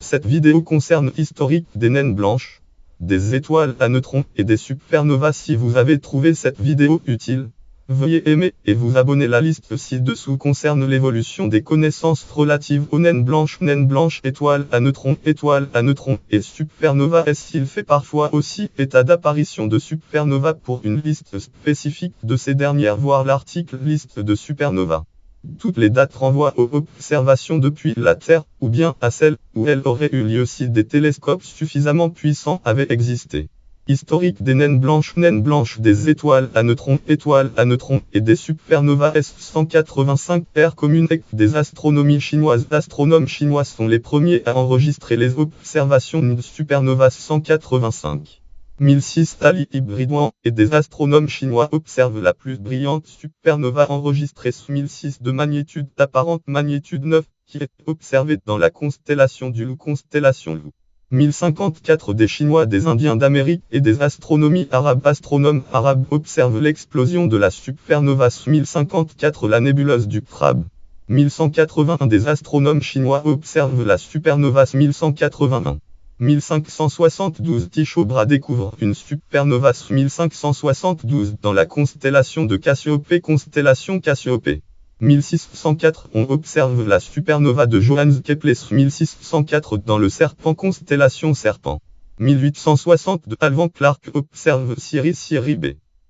Cette vidéo concerne l'historique des naines blanches, des étoiles à neutrons et des supernovas. Si vous avez trouvé cette vidéo utile, veuillez aimer et vous abonner. La liste ci-dessous concerne l'évolution des connaissances relatives aux naines blanches, étoiles à neutrons et supernovas. Il fait parfois aussi état d'apparition de supernovas. Pour une liste spécifique de ces dernières, voir l'article Liste de supernovas. Toutes les dates renvoient aux observations depuis la Terre, ou bien à celles où elles auraient eu lieu si des télescopes suffisamment puissants avaient existé. Historique des naines blanches, des étoiles à neutrons et des supernovas. S185 Ère commune des astronomies chinoises. Astronomes chinois sont les premiers à enregistrer les observations de supernovas. 185. 1006 Ali Ibn et des astronomes chinois observent la plus brillante supernova enregistrée sous 1006 de magnitude apparente magnitude 9, qui est observée dans la constellation du Loup. 1054 des Chinois, des Indiens d'Amérique et des astronomes arabes observent l'explosion de la supernova sous 1054 la nébuleuse du Crabe. 1181 des astronomes chinois observent la supernova 1181. 1572 Tycho Brahe découvre une supernova 1572 dans la constellation de Cassiopée. 1604 on observe la supernova de Johannes Kepler 1604 dans le Serpent, constellation Serpent. 1862 Alvan Clark observe Sirius B.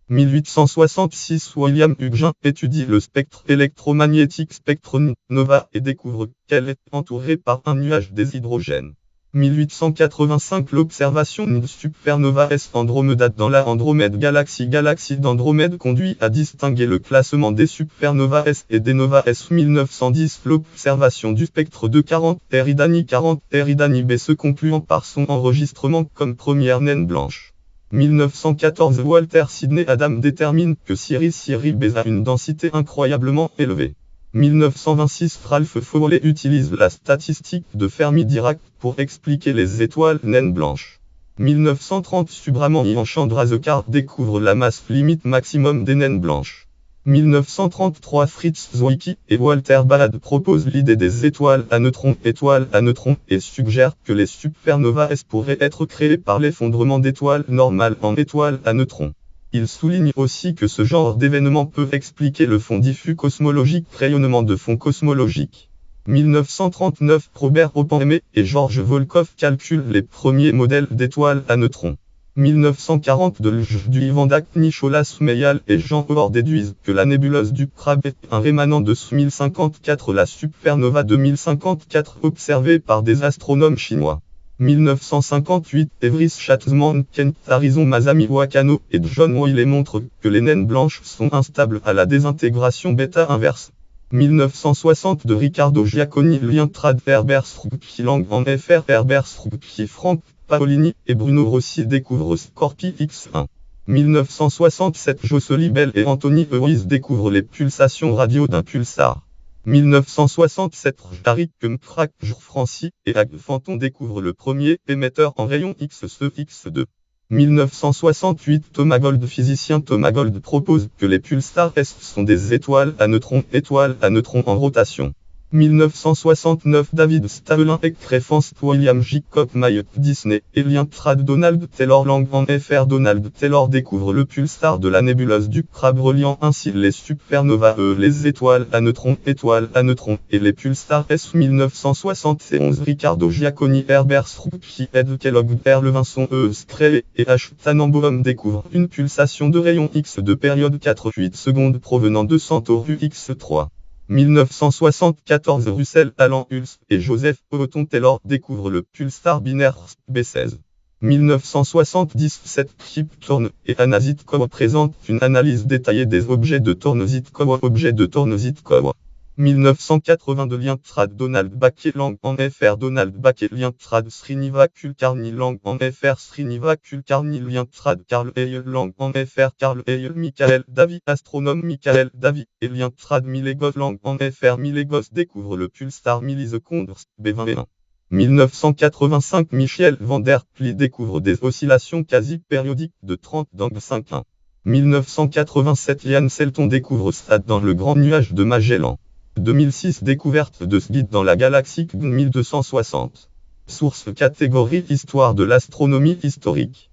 1866 William Huygens étudie le spectre électromagnétique spectronova et découvre qu'elle est entourée par un nuage des hydrogènes. 1885 L'observation d'une supernova S Andromeda dans la Andromède galaxie d'Andromède conduit à distinguer le classement des supernovas S et des novas S. 1910 L'observation du spectre de 40 Eridani B se concluant par son enregistrement comme première naine blanche. 1914 Walter Sidney Adam détermine que Sirius B a une densité incroyablement élevée. 1926 Ralph Fowler utilise la statistique de Fermi-Dirac pour expliquer les étoiles naines blanches. 1930 Subramanian Chandrasekhar découvre la masse limite maximum des naines blanches. 1933 Fritz Zwicky et Walter Baade proposent l'idée des étoiles à neutrons et suggèrent que les supernovas S pourraient être créées par l'effondrement d'étoiles normales en étoiles à neutrons. Il souligne aussi que ce genre d'événement peut expliquer le fond diffus cosmologique, rayonnement de fond cosmologique. 1939 Robert Oppenheimer et George Volkoff calculent les premiers modèles d'étoiles à neutrons. 1940 de Ivandak, Nicholas Meyal et Jean Hoare déduisent que la nébuleuse du Crabe est un rémanent de 1054 la supernova de 1054 observée par des astronomes chinois. 1958 Everest Schatzman, Kent Harrison, Masami Wakano et John Wheeler montrent que les naines blanches sont instables à la désintégration bêta inverse. 1960 de Riccardo Giacconi, Lientrad Herbert Lang en FR Herbert Frank Paolini et Bruno Rossi découvrent Scorpio X1. 1967 Jocelyn Bell et Anthony Euwys découvrent les pulsations radio d'un pulsar. 1967 Tariq Kemprak, Francis et Ag Fanton découvrent le premier émetteur en rayon X, ce X2. 1968 Thomas Gold, physicien Thomas Gold propose que les pulsars S sont des étoiles à neutrons en rotation. 1969 David Stavelin et Crefans William Jacob Mayer Disney et Lientrad Donald Taylor Lang en FR Donald Taylor découvre le pulsar de la nébuleuse du Crabe reliant ainsi les supernovas les étoiles à neutrons et les pulsars S. 1971 Riccardo Giacconi Herbert Strucci Ed Kellogg R. Levinson Scree et H. Tannenbaum découvrent une pulsation de rayon X de période 4,8 secondes provenant de Centaure X3. 1974 Russell Alan Hulse et Joseph Overton Taylor découvrent le pulsar binaire B16. 1977 Kip Thorne et Anna Zitkova présentent une analyse détaillée des objets de Thorne Zitkova. 1982 Lientrad Donald Bakke Lang en FR Donald Bakke Lientrad Srinivas Kulkarni Lang en FR Srinivas Kulkarni Lientrad Carl Eyel Lang en FR Carl Eyel Michael Davy astronome Michael Davy et Lientrad Millegos Lang en FR Millegos découvre le pulsar millisecondes B21. 1985 Michel van der Ply découvre des oscillations quasi-périodiques de 30 d'angle 5,1. 1987 Ian Selton découvre SAD dans le Grand Nuage de Magellan. 2006 Découverte de SGID dans la galaxie 1260. Source catégorie Histoire de l'astronomie historique.